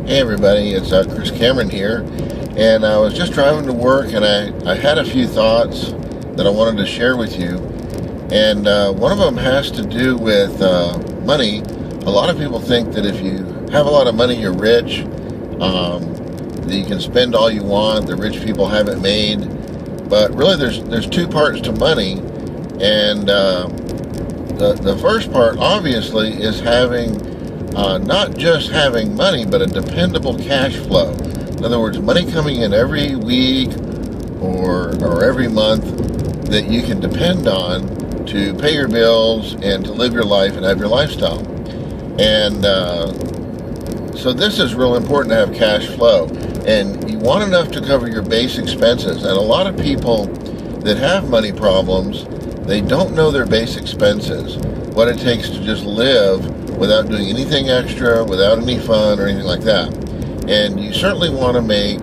Hey everybody, it's Chris Cameron here, and I was just driving to work, and I had a few thoughts that I wanted to share with you, and one of them has to do with money. A lot of people think that if you have a lot of money, you're rich, that you can spend all you want, the rich people have it made, but really there's two parts to money, and the first part, obviously, is having not just having money, but a dependable cash flow. In other words, money coming in every week or every month that you can depend on to pay your bills and to live your life and have your lifestyle. And so this is real important to have cash flow. And you want enough to cover your base expenses. And a lot of people that have money problems, they don't know their base expenses, what it takes to just live without doing anything extra, without any fun or anything like that. And you certainly want to make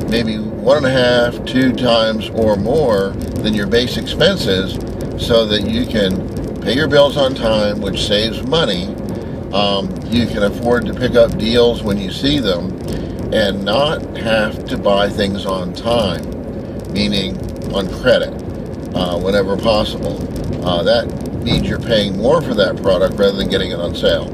maybe 1.5, 2 times or more than your base expenses so that you can pay your bills on time, which saves money. You can afford to pick up deals when you see them and not have to buy things on time, meaning on credit, whenever possible. That means you're paying more for that product rather than getting it on sale.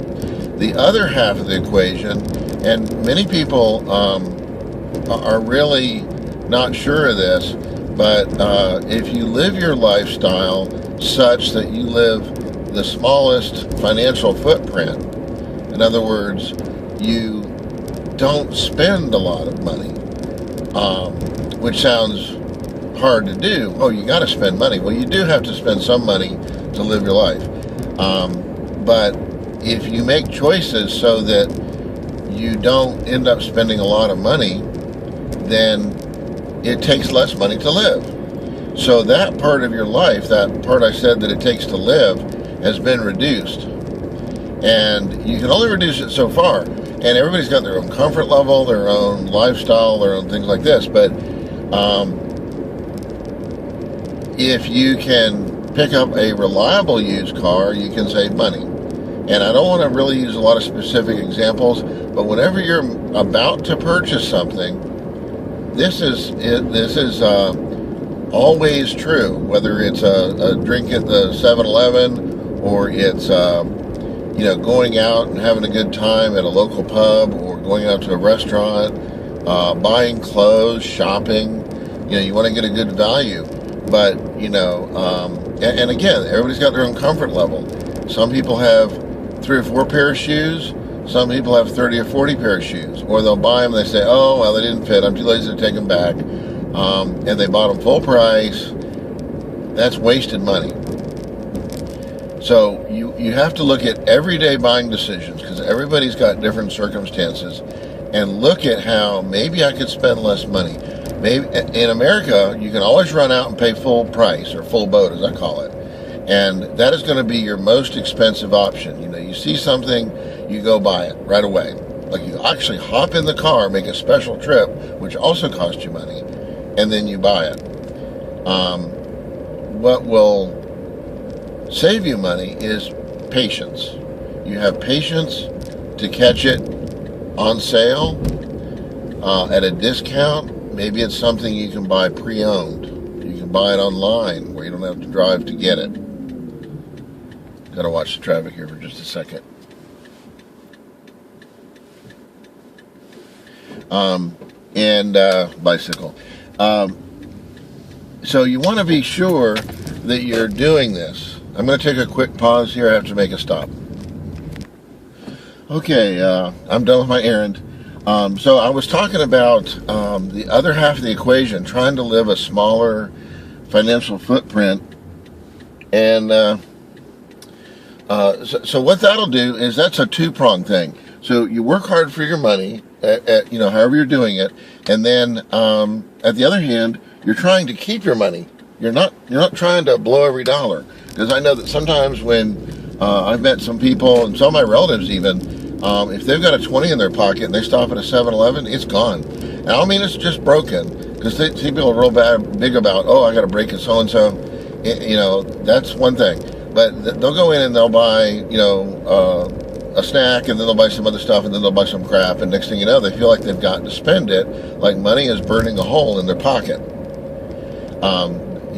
The other half of the equation, and many people are really not sure of this, but if you live your lifestyle such that you live the smallest financial footprint, in other words, you don't spend a lot of money, which sounds hard to do. Oh, you got to spend money. Well, you do have to spend some money to live your life. But if you make choices so that you don't end up spending a lot of money, then it takes less money to live. So that part of your life, that part I said that it takes to live, has been reduced. And you can only reduce it so far. And everybody's got their own comfort level, their own lifestyle, their own things like this. But if you can pick up a reliable used car, you can save money. And I don't want to really use a lot of specific examples, but whenever you're about to purchase something, this is always true. Whether it's a drink at the 7-Eleven, or it's going out and having a good time at a local pub, or going out to a restaurant, buying clothes, shopping. You want to get a good value. But, and again, everybody's got their own comfort level. Some people have 3 or 4 pair of shoes. Some people have 30 or 40 pair of shoes. Or they'll buy them and they say, oh, well, they didn't fit. I'm too lazy to take them back. And they bought them full price. That's wasted money. So you have to look at everyday buying decisions, because everybody's got different circumstances, and look at how maybe I could spend less money. Maybe in America, you can always run out and pay full price, or full boat as I call it. And that is going to be your most expensive option. You see something, you go buy it right away. Like, you actually hop in the car, make a special trip, which also costs you money, and then you buy it. What will save you money is patience. You have patience to catch it on sale, at a discount. Maybe it's something you can buy pre-owned. You can buy it online where you don't have to drive to get it. Gotta watch the traffic here for just a second. Bicycle. So you want to be sure that you're doing this. I'm going to take a quick pause here. I have to make a stop. Okay, I'm done with my errand. So I was talking about the other half of the equation, trying to live a smaller financial footprint. And so what that'll do is, that's a two-pronged thing. So you work hard for your money, at however you're doing it, and then at the other hand, you're trying to keep your money. You're not trying to blow every dollar. Because I know that sometimes when I've met some people, and some of my relatives even, if they've got a 20 in their pocket and they stop at a 7-Eleven, it's gone. And I don't mean it's just broken, because see people are real big about, oh, I got to break it so-and-so. That's one thing. But they'll go in and they'll buy, a snack, and then they'll buy some other stuff, and then they'll buy some crap, and next thing you know, they feel like they've got to spend it, like money is burning a hole in their pocket.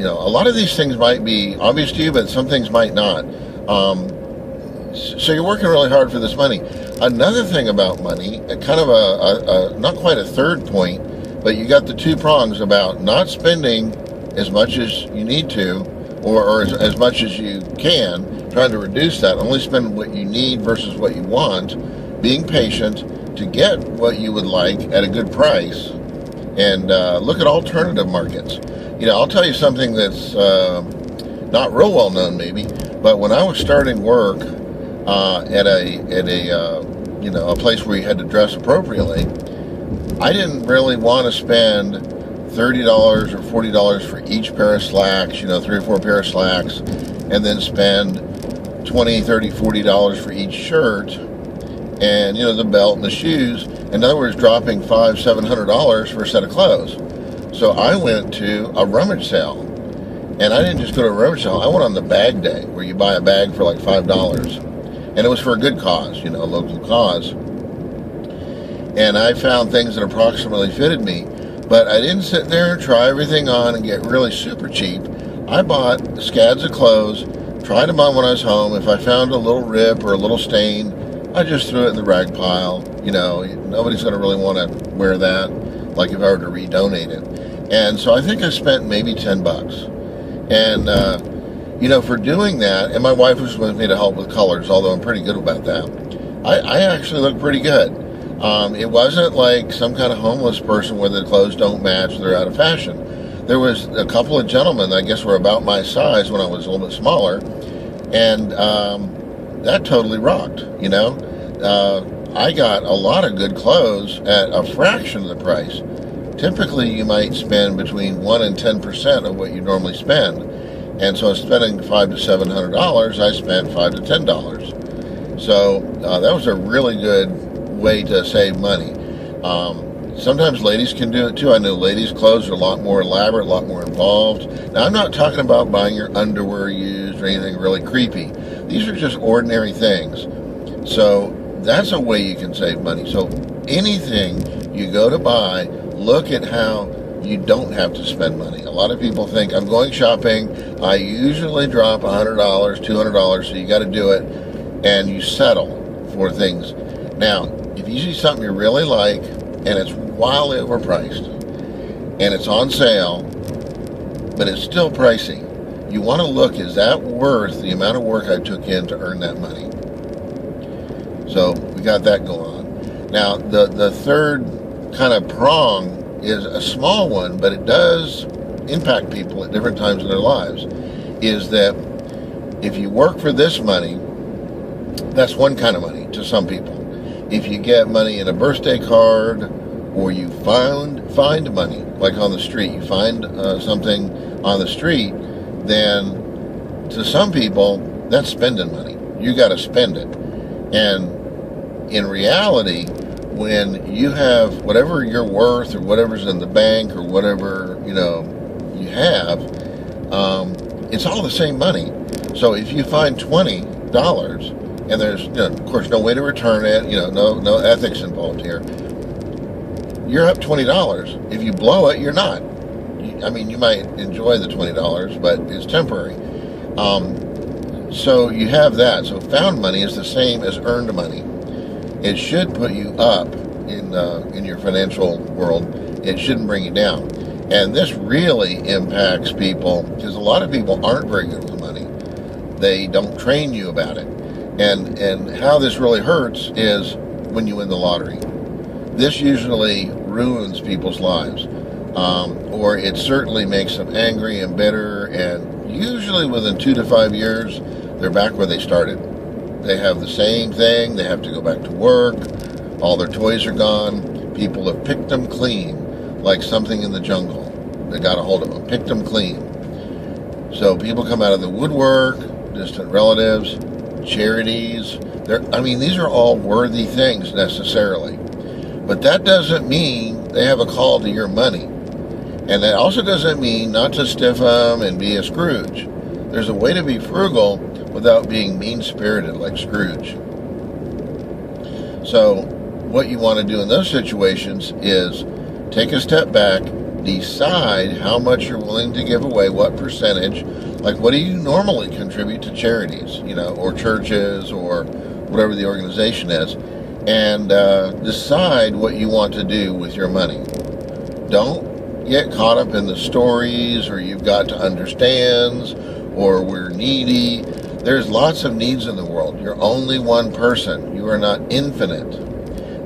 A lot of these things might be obvious to you, but some things might not. So you're working really hard for this money. Another thing about money, kind of a not quite a third point, but you got the two prongs about not spending as much as you need to, or as much as you can, trying to reduce that, only spend what you need versus what you want, being patient to get what you would like at a good price, and look at alternative markets. I'll tell you something that's not real well known maybe, but when I was starting work at a place where you had to dress appropriately, I didn't really want to spend $30 or $40 for each pair of slacks, 3 or 4 pair of slacks, and then spend $20, $30, $40 for each shirt, and the belt and the shoes. In other words, dropping $500, $700 for a set of clothes. So I went to a rummage sale, and I didn't just go to a rummage sale. I went on the bag day, where you buy a bag for like $5, and it was for a good cause, a local cause. And I found things that approximately fitted me, but I didn't sit there and try everything on and get really super cheap. I bought scads of clothes, tried them on when I was home. If I found a little rip or a little stain, I just threw it in the rag pile. Nobody's going to really want to wear that, like if I were to redonate it. And so I think I spent maybe $10. And, for doing that, and my wife was with me to help with colors, although I'm pretty good about that, I actually looked pretty good. It wasn't like some kind of homeless person where the clothes don't match, they're out of fashion. There was a couple of gentlemen, I guess were about my size when I was a little bit smaller, and that totally rocked, I got a lot of good clothes at a fraction of the price. Typically, you might spend between 1 and 10% of what you normally spend. And so spending $500 to $700, I spent $5 to $10. So that was a really good way to save money. Sometimes ladies can do it too. I know ladies' clothes are a lot more elaborate, a lot more involved. Now, I'm not talking about buying your underwear used or anything really creepy. These are just ordinary things. So that's a way you can save money. So anything you go to buy, look at how you don't have to spend money. A lot of people think, I'm going shopping, I usually drop $100, $200, so you got to do it, and you settle for things. Now, if you see something you really like, and it's wildly overpriced, and it's on sale, but it's still pricey, you want to look, is that worth the amount of work I took in to earn that money? So, we got that going on. Now, the third kind of prong is a small one, but it does impact people at different times in their lives, is that if you work for this money, that's one kind of money to some people. If you get money in a birthday card, or you find money, like on the street, you find something on the street, then to some people, that's spending money. You got to spend it. And in reality, when you have whatever you're worth or whatever's in the bank or whatever, you have, it's all the same money. So if you find $20 and there's, of course, no way to return it, no ethics involved here, you're up $20. If you blow it, you're not. You might enjoy the $20, but it's temporary. So you have that. So found money is the same as earned money. It should put you up in your financial world. It shouldn't bring you down. And this really impacts people, because a lot of people aren't very good with money. They don't train you about it. And how this really hurts is when you win the lottery. This usually ruins people's lives. Or it certainly makes them angry and bitter, and usually within 2 to 5 years, they're back where they started. They have the same thing, they have to go back to work, all their toys are gone, people have picked them clean, like something in the jungle. They got a hold of them, picked them clean. So people come out of the woodwork, distant relatives, charities. These are all worthy things necessarily. But that doesn't mean they have a call to your money. And that also doesn't mean not to stiff them and be a Scrooge. There's a way to be frugal without being mean-spirited like Scrooge. So what you want to do in those situations is take a step back, decide how much you're willing to give away, what percentage. Like, what do you normally contribute to charities, or churches, or whatever the organization is, and decide what you want to do with your money. Don't get caught up in the stories, or you've got to understands, or we're needy. There's lots of needs in the world. You're only one person. You are not infinite.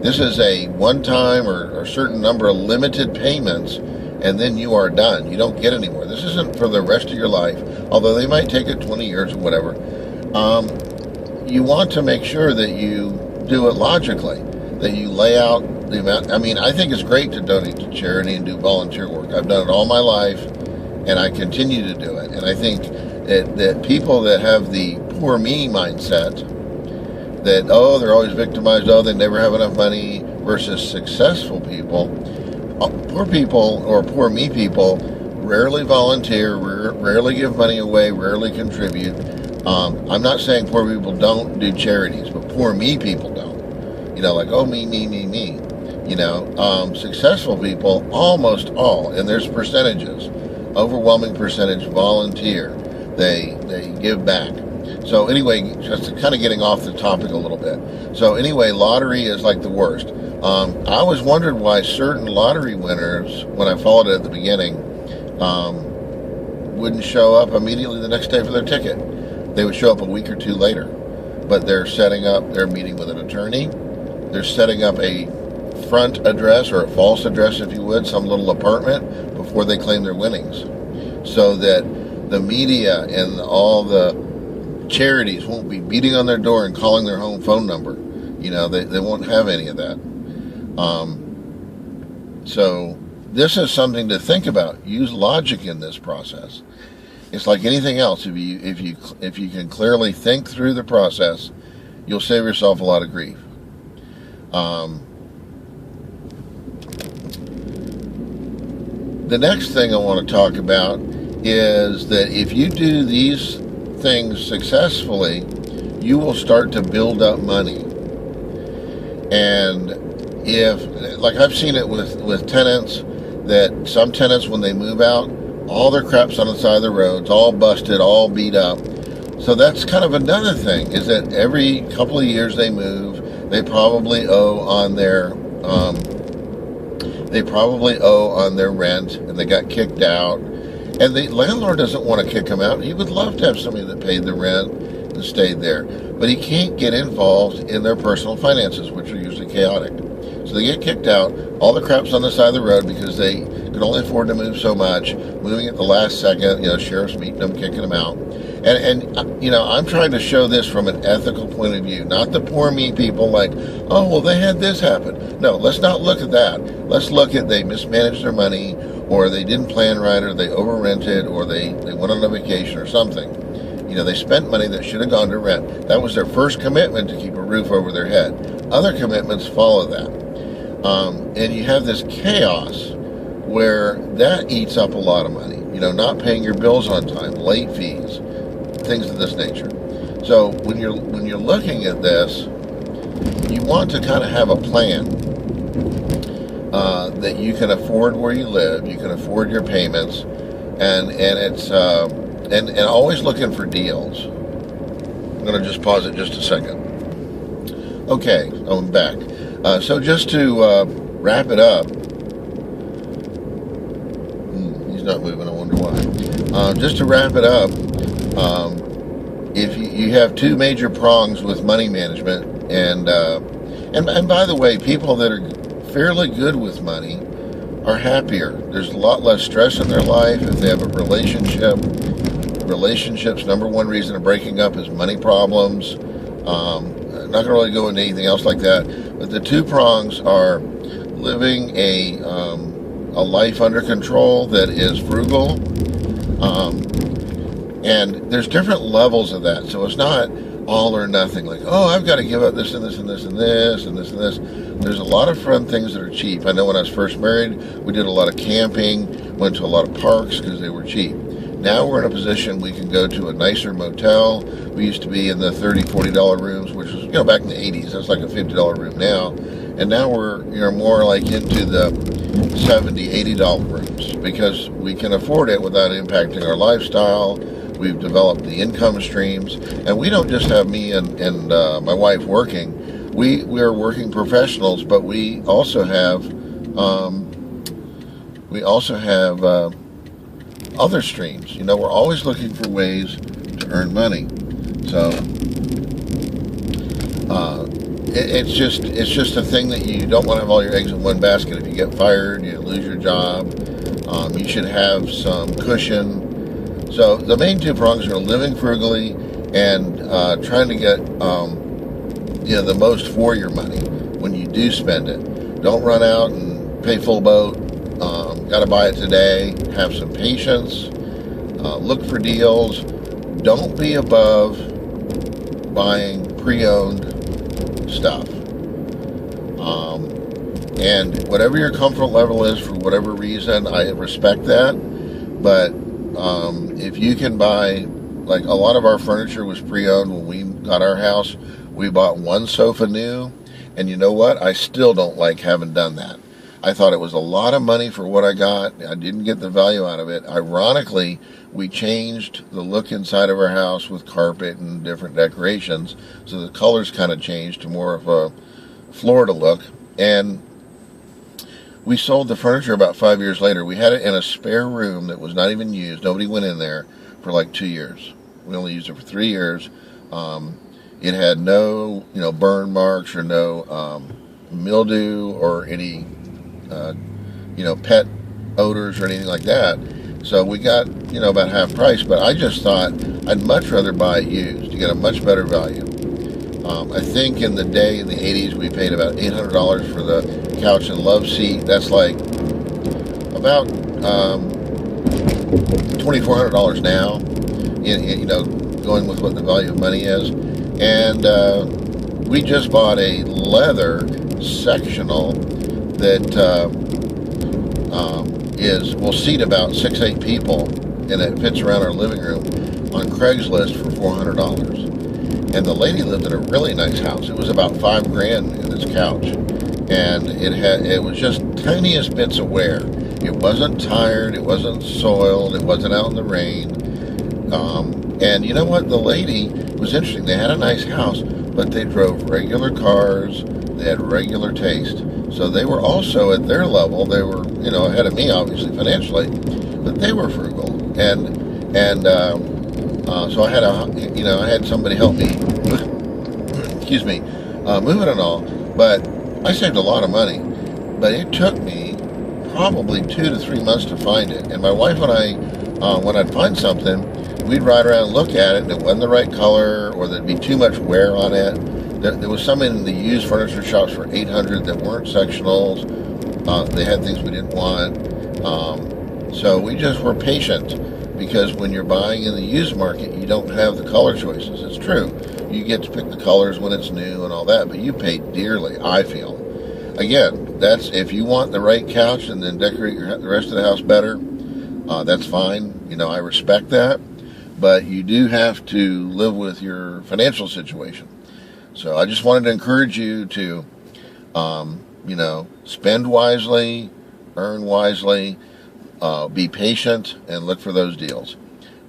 This is a one-time or a certain number of limited payments, and then you are done. You don't get any more. This isn't for the rest of your life, although they might take it 20 years or whatever. You want to make sure that you do it logically, that you lay out the amount. I mean, I think it's great to donate to charity and do volunteer work. I've done it all my life, and I continue to do it. And I think that people that have the poor me mindset, that, oh, they're always victimized, oh, they never have enough money, versus successful people, poor people or poor me people rarely volunteer, rarely give money away, rarely contribute. I'm not saying poor people don't do charities, but poor me people don't. Like, oh, me. Successful people, almost all, and there's percentages, overwhelming percentage volunteer. They give back. So anyway, just kind of getting off the topic a little bit. So anyway, lottery is like the worst. I always wondered why certain lottery winners, when I followed it at the beginning, wouldn't show up immediately the next day for their ticket. They would show up a week or two later. But they're meeting with an attorney. They're setting up a front address, or a false address, if you would, some little apartment, before they claim their winnings. So that the media and all the charities won't be beating on their door and calling their home phone number. They won't have any of that. So this is something to think about. Use logic in this process. It's like anything else. If you can clearly think through the process, you'll save yourself a lot of grief. The next thing I want to talk about is that if you do these things successfully, you will start to build up money. And like I've seen it with tenants, that some tenants, when they move out, all their crap's on the side of the roads, all busted, all beat up. So that's kind of another thing, is that every couple of years they move, they probably owe on their rent, and they got kicked out. And the landlord doesn't want to kick them out. He would love to have somebody that paid the rent and stayed there. But he can't get involved in their personal finances, which are usually chaotic. So they get kicked out. All the crap's on the side of the road because they can only afford to move so much. Moving at the last second, sheriff's meeting them, kicking them out. And I'm trying to show this from an ethical point of view, not the poor me people like, oh, well, they had this happen. No, let's not look at that. Let's look at they mismanaged their money, or they didn't plan right, or they over-rented, or they went on a vacation or something. They spent money that should have gone to rent. That was their first commitment, to keep a roof over their head. Other commitments follow that. And you have this chaos where that eats up a lot of money. Not paying your bills on time, late fees, things of this nature. So when you're looking at this, you want to kind of have a plan that you can afford where you live, you can afford your payments, and it's and always looking for deals. I'm going to just pause it just a second. Okay, I'm back. So just to wrap it up, he's not moving. I wonder why. Just to wrap it up, if you have two major prongs with money management, and by the way, people that are fairly good with money are happier. There's a lot less stress in their life if they have a relationship. Relationships, number one reason of breaking up is money problems. I'm not going to really go into anything else like that, but the two prongs are living a life under control that is frugal, and there's different levels of that. So it's not all or nothing, like, oh, I've got to give up this and this and this and this and this and this. There's a lot of fun things that are cheap. I know when I was first married, we did a lot of camping, went to a lot of parks because they were cheap. Now we're in a position we can go to a nicer motel. We used to be in the $30, $40 rooms, which was, back in the 80s. That's like a $50 room now. And now we're, more like into the $70, $80 rooms because we can afford it without impacting our lifestyle. We've developed the income streams, and we don't just have me and my wife working. We are working professionals, but we also have other streams. We're always looking for ways to earn money. So it's just a thing that you don't want to have all your eggs in one basket. If you get fired, you lose your job. You should have some cushion. So the main two prongs are living frugally and trying to get the most for your money when you do spend it. Don't run out and pay full boat. Got to buy it today. Have some patience. Look for deals. Don't be above buying pre-owned stuff. And whatever your comfort level is for whatever reason, I respect that. But if you can buy, like a lot of our furniture was pre-owned when we got our house. We bought one sofa new, and you know what? I still don't like having done that. I thought it was a lot of money for what I got. I didn't get the value out of it. Ironically, we changed the look inside of our house with carpet and different decorations, so the colors kind of changed to more of a Florida look. And we sold the furniture about 5 years later. We had it in a spare room that was not even used. Nobody went in there for like 2 years. We only used it for 3 years. It had no, burn marks or no mildew or any, pet odors or anything like that. So we got, about half price. But I just thought I'd much rather buy it used to get a much better value. I think in the day, in the 80s, we paid about $800 for the couch and love seat. That's like about $2,400 now, going with what the value of money is. And we just bought a leather sectional that will seat about 6-8 people, and it fits around our living room on Craigslist for $400. And the lady lived in a really nice house. It was about $5,000 in this couch, and it was just tiniest bits of wear. It wasn't tired, it wasn't soiled, it wasn't out in the rain. And you know what? The lady was interesting. They had a nice house, but they drove regular cars. They had regular taste. So they were also at their level. They were, ahead of me, obviously, financially, but they were frugal. So I had somebody help me, excuse me, move it and all. But I saved a lot of money. But it took me probably 2 to 3 months to find it. And my wife and I, when I'd find something, we'd ride around and look at it, and it wasn't the right color, or there'd be too much wear on it. There was some in the used furniture shops for $800 that weren't sectionals. They had things we didn't want. So we just were patient, because when you're buying in the used market, you don't have the color choices. It's true. You get to pick the colors when it's new and all that, but you pay dearly, I feel. Again, that's if you want the right couch and then decorate the rest of the house better, that's fine. I respect that. But you do have to live with your financial situation. So I just wanted to encourage you to, spend wisely, earn wisely, be patient, and look for those deals.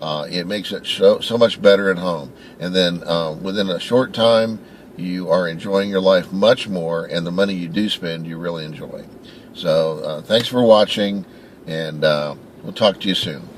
It makes it so much better at home. And then within a short time, you are enjoying your life much more, and the money you do spend, you really enjoy. So thanks for watching, and we'll talk to you soon.